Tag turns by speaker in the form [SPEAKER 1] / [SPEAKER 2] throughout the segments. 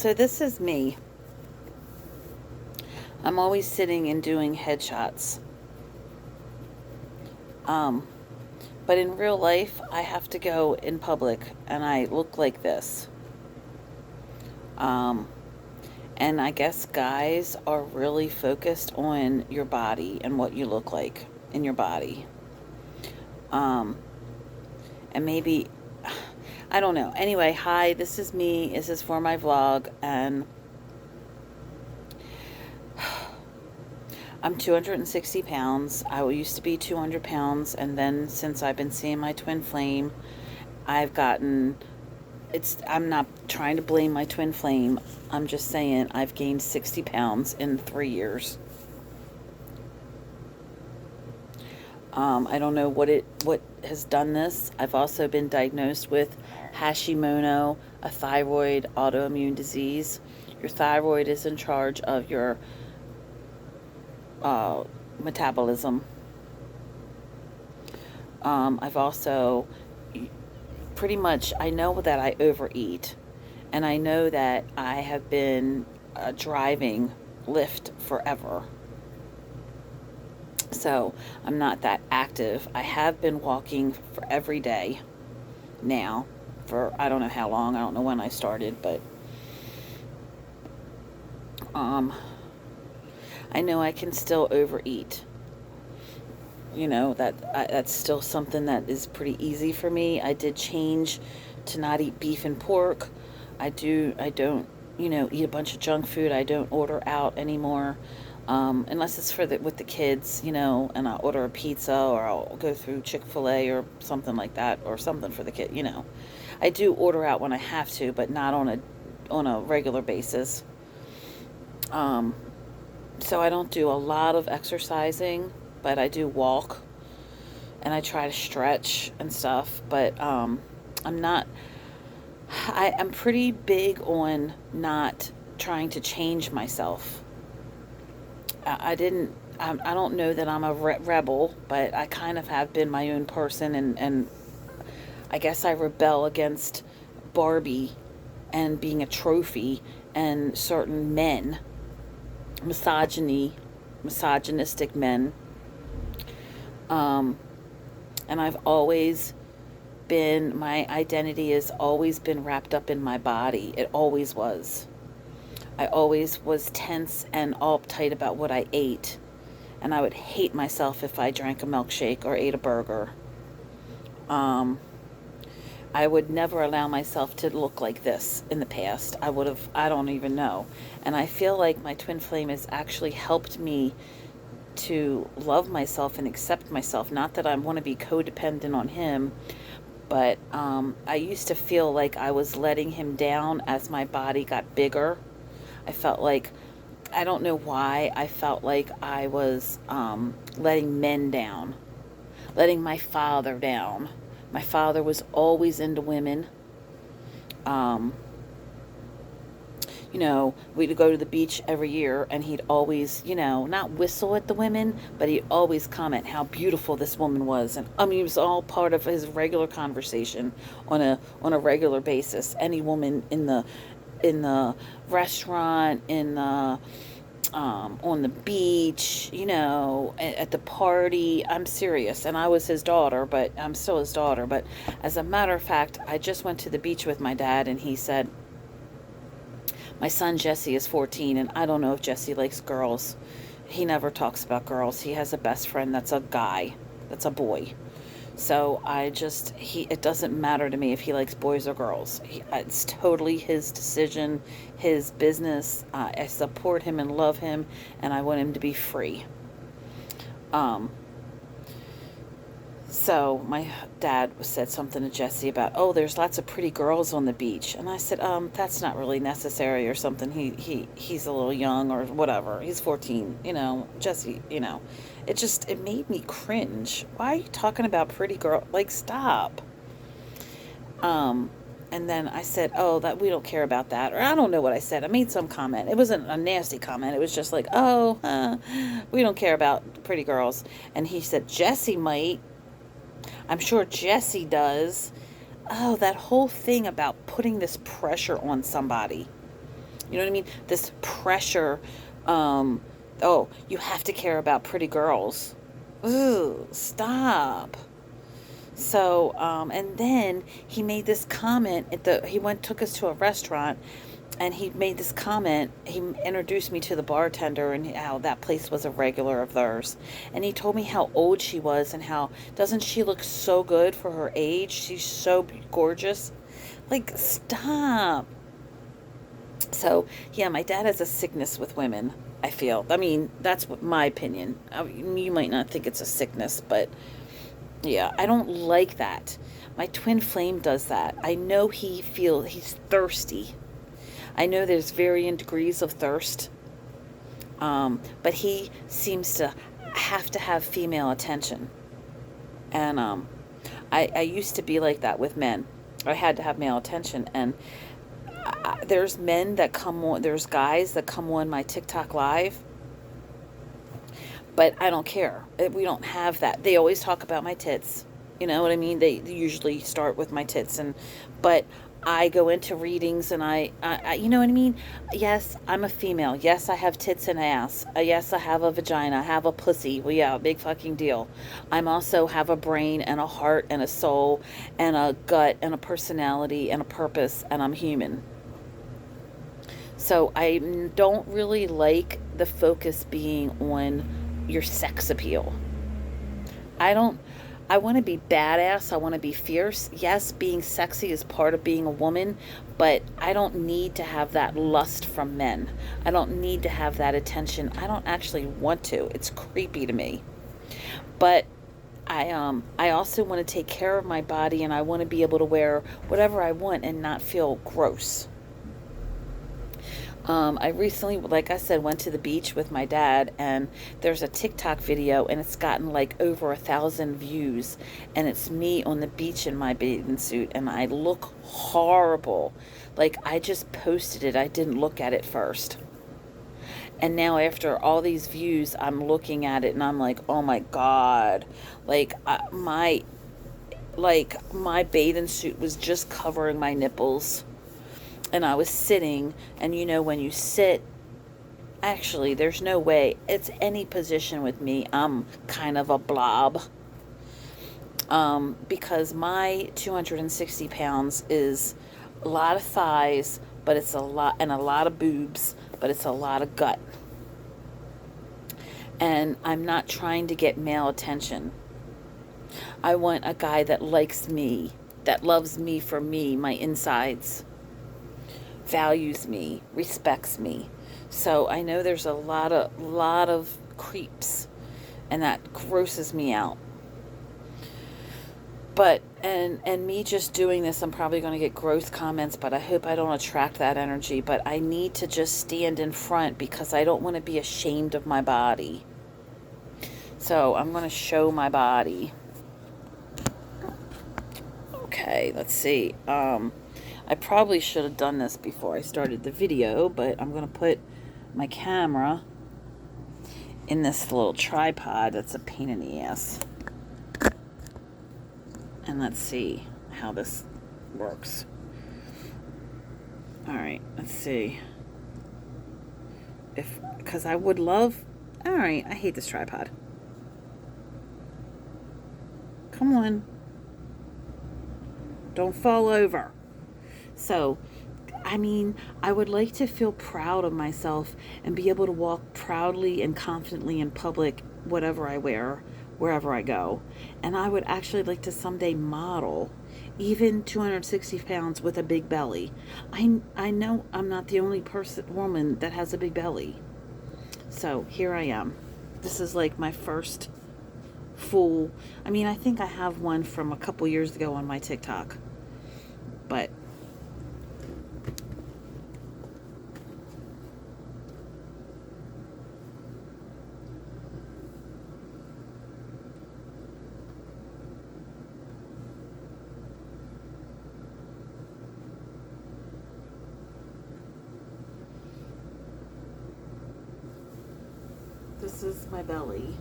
[SPEAKER 1] So this is me. I'm always sitting and doing headshots. Um, but in real life, I have to go in public and I look like this. Um, and I guess guys are really focused on your body and what you look like in your body. Um, and maybe, I don't know. Anyway, hi, this is me. This is for my vlog, and I'm 260 pounds. I used to be 200 pounds, and then since I've been seeing my twin flame, I've gotten, I'm not trying to blame my twin flame. I'm just saying I've gained 60 pounds in 3 years. I don't know what has done this. I've also been diagnosed with Hashimoto, a thyroid autoimmune disease. Your thyroid is in charge of your metabolism. I've also pretty much, I know that I overeat, and I know that I have been driving Lyft forever. So I'm not that active. I have been walking for every day now for I don't know how long. I don't know when I started, but I know I can still overeat. You know, that's still something that is pretty easy for me. I did change to not eat beef and pork. I don't, eat a bunch of junk food. I don't order out anymore. Unless it's with the kids, and I'll order a pizza or I'll go through Chick-fil-A or something like that, or something for the kid, I do order out when I have to, but not on a regular basis. So I don't do a lot of exercising, but I do walk and I try to stretch and stuff, but I'm pretty big on not trying to change myself. I don't know that I'm a rebel, but I kind of have been my own person, and I guess I rebel against Barbie and being a trophy and certain men, misogynistic men. And my identity has always been wrapped up in my body. It always was. I always was tense and all uptight about what I ate. And I would hate myself if I drank a milkshake or ate a burger. I would never allow myself to look like this in the past. I don't even know. And I feel like my twin flame has actually helped me to love myself and accept myself. Not that I want to be codependent on him, but I used to feel like I was letting him down as my body got bigger. I felt like, I don't know why, I felt like I was letting men down, letting my father down. My father was always into women. We'd go to the beach every year, and he'd always, not whistle at the women, but he'd always comment how beautiful this woman was. And it was all part of his regular conversation on a regular basis. Any woman in the restaurant, on the beach, at the party. I'm serious. And I was his daughter, but I'm still his daughter. But as a matter of fact, I just went to the beach with my dad, and he said, my son Jesse is 14, and I don't know if Jesse likes girls. He never talks about girls. He has a best friend that's a guy, that's a boy. So it doesn't matter to me if he likes boys or girls. It's totally his decision, his business. I support him and love him, and I want him to be free. So my dad said something to Jesse about, oh, there's lots of pretty girls on the beach. And I said, that's not really necessary or something. He's a little young or whatever. He's 14, Jesse, it made me cringe. Why are you talking about pretty girl? Like, stop. And then I said, oh, that we don't care about that. Or I don't know what I said. I made some comment. It wasn't a nasty comment. It was just like, we don't care about pretty girls. And he said, Jesse might. I'm sure Jesse does. Oh, that whole thing about putting this pressure on somebody. You know what I mean? This pressure. Um, oh, you have to care about pretty girls. Ooh, stop. So, and then he made this comment he took us to a restaurant, and he made this comment. He introduced me to the bartender and how that place was a regular of theirs. And he told me how old she was and how, doesn't she look so good for her age? She's so gorgeous. Like, stop. So, yeah, my dad has a sickness with women, I feel. I mean, that's what my opinion. You might not think it's a sickness, but yeah, I don't like that. My twin flame does that. I know he's thirsty. I know there's varying degrees of thirst, but he seems to have female attention. And I used to be like that with men. I had to have male attention. And there's men that come on, there's guys that come on my TikTok live, but I don't care. We don't have that. They always talk about my tits. You know what I mean? They usually start with my tits, but I go into readings and you know what I mean? Yes, I'm a female. Yes, I have tits and ass. Yes, I have a vagina. I have a pussy. Well, yeah, big fucking deal. I'm also have a brain and a heart and a soul and a gut and a personality and a purpose, and I'm human. So I don't really like the focus being on your sex appeal. I don't, I want to be badass. I want to be fierce. Yes, being sexy is part of being a woman, but I don't need to have that lust from men. I don't need to have that attention. I don't actually want to. It's creepy to me. But I also want to take care of my body, and I want to be able to wear whatever I want and not feel gross. I recently, like I said, went to the beach with my dad, and there's a TikTok video, and it's gotten like over 1,000 views, and it's me on the beach in my bathing suit, and I look horrible. Like, I just posted it. I didn't look at it first. And now after all these views, I'm looking at it, and I'm like, oh my God. Like, my bathing suit was just covering my nipples, and I was sitting, and you know, when you sit, actually, there's no way it's any position with me. I'm kind of a blob, because my 260 pounds is a lot of thighs, but it's a lot, and a lot of boobs, but it's a lot of gut. And I'm not trying to get male attention. I want a guy that likes me, that loves me for me, my insides, values me, respects me. So I know there's a lot of creeps, and that grosses me out. But and me just doing this, I'm probably going to get gross comments, but I hope I don't attract that energy. But I need to just stand in front because I don't want to be ashamed of my body. So I'm going to show my body. Okay, let's see. I probably should have done this before I started the video, but I'm going to put my camera in this little tripod that's a pain in the ass. And let's see how this works. Alright, let's see. Because I would love... Alright, I hate this tripod. Come on. Don't fall over. So, I mean, I would like to feel proud of myself and be able to walk proudly and confidently in public, whatever I wear, wherever I go. And I would actually like to someday model, even 260 pounds with a big belly. I know I'm not the only woman that has a big belly. So here I am. This is like my first full, I mean, I think I have one from a couple years ago on my TikTok. But this is my belly.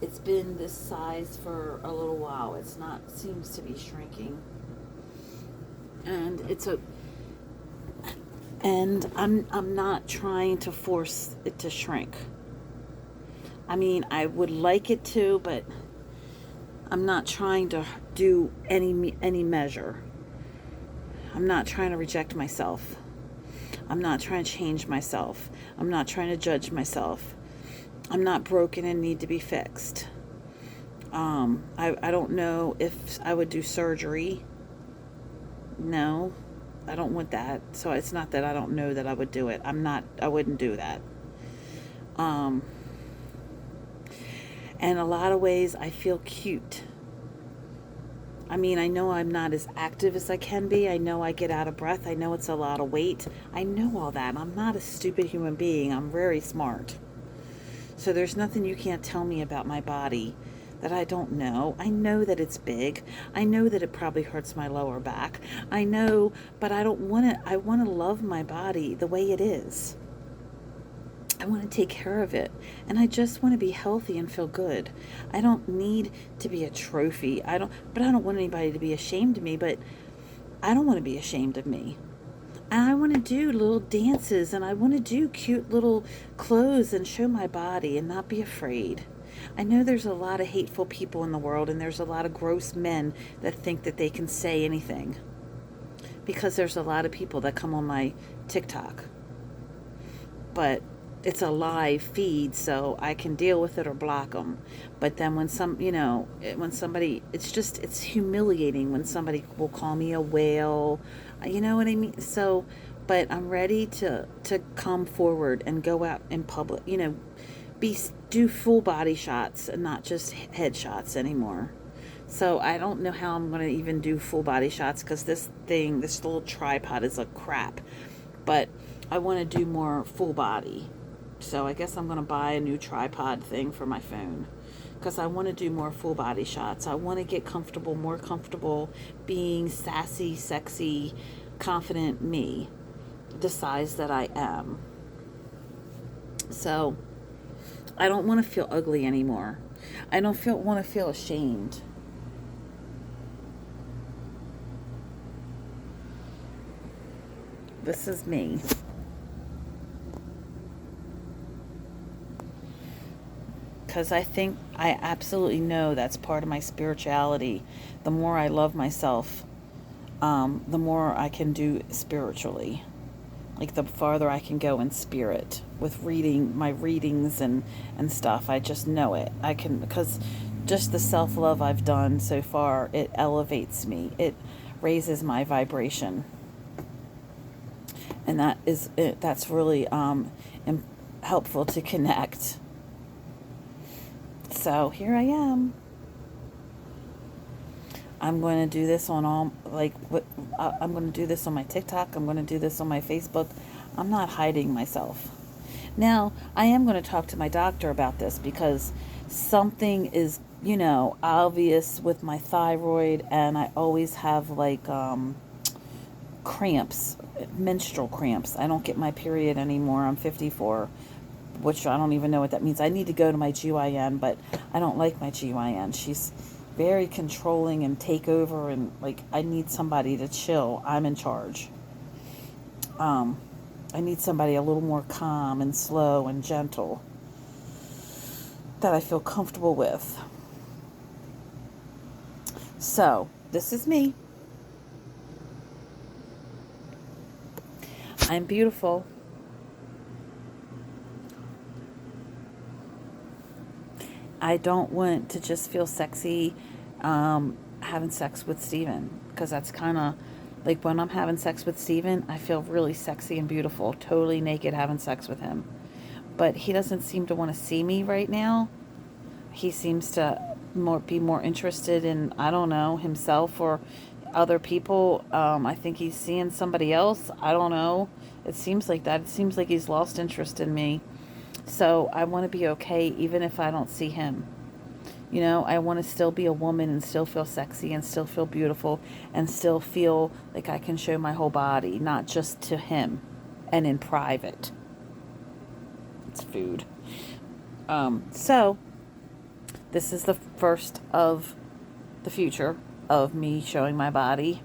[SPEAKER 1] It's been this size for a little while. It's not, seems to be shrinking. And I'm not trying to force it to shrink. I mean, I would like it to, but I'm not trying to do any measure. I'm not trying to reject myself. I'm not trying to change myself. I'm not trying to judge myself. I'm not broken and need to be fixed. I don't know if I would do surgery. No, I don't want that. So it's not that I don't know that I would do it. I wouldn't do that. And a lot of ways I feel cute. I mean, I know I'm not as active as I can be. I know I get out of breath. I know it's a lot of weight. I know all that. I'm not a stupid human being. I'm very smart. So there's nothing you can't tell me about my body that I don't know. I know that it's big. I know that it probably hurts my lower back. I know, but I don't want to. I want to love my body the way it is. I want to take care of it. And I just want to be healthy and feel good. I don't need to be a trophy. I don't want anybody to be ashamed of me, but I don't want to be ashamed of me. And I want to do little dances, and I want to do cute little clothes and show my body and not be afraid. I know there's a lot of hateful people in the world, and there's a lot of gross men that think that they can say anything. Because there's a lot of people that come on my TikTok. But it's a live feed, so I can deal with it or block them. But then when somebody, it's humiliating when somebody will call me a whale. You know what I mean? So, but I'm ready to come forward and go out in public, do full body shots and not just head shots anymore. So I don't know how I'm going to even do full body shots, because this little tripod is a crap. But I want to do more full body. So I guess I'm going to buy a new tripod thing for my phone, because I want to do more full body shots. I want to get more comfortable being sassy, sexy, confident me, the size that I am. So I don't want to feel ugly anymore. I don't want to feel ashamed. This is me. Because I absolutely know that's part of my spirituality. The more I love myself, the more I can do spiritually. Like the farther I can go in spirit with my readings and stuff. I just know it. I can, because just the self-love I've done so far, it elevates me. It raises my vibration. And that's really helpful to connect. So here I am. I'm going to do this on I'm going to do this on my TikTok. I'm going to do this on my Facebook. I'm not hiding myself. Now, I am going to talk to my doctor about this, because something is, obvious with my thyroid, and I always have cramps, menstrual cramps. I don't get my period anymore. I'm 54. Which I don't even know what that means. I need to go to my GYN, but I don't like my GYN. She's very controlling and take over, and I need somebody to chill. I'm in charge. I need somebody a little more calm and slow and gentle that I feel comfortable with. So, this is me. I'm beautiful. I don't want to just feel sexy having sex with Steven, because that's kind of when I'm having sex with Steven, I feel really sexy and beautiful, totally naked having sex with him. But he doesn't seem to want to see me right now. He seems to be more interested in, I don't know, himself or other people. I think he's seeing somebody else. I don't know. It seems like that. It seems like he's lost interest in me. So I want to be okay even if I don't see him. I want to still be a woman and still feel sexy and still feel beautiful and still feel like I can show my whole body, not just to him and in private. It's food. So This is the first of the future of me showing my body.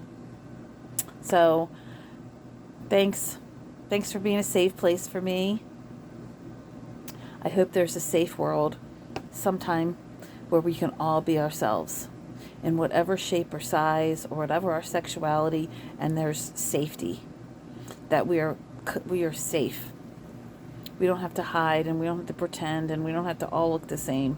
[SPEAKER 1] So thanks for being a safe place for me. I hope there's a safe world sometime where we can all be ourselves in whatever shape or size or whatever our sexuality, and there's safety, that we are safe. We don't have to hide, and we don't have to pretend, and we don't have to all look the same.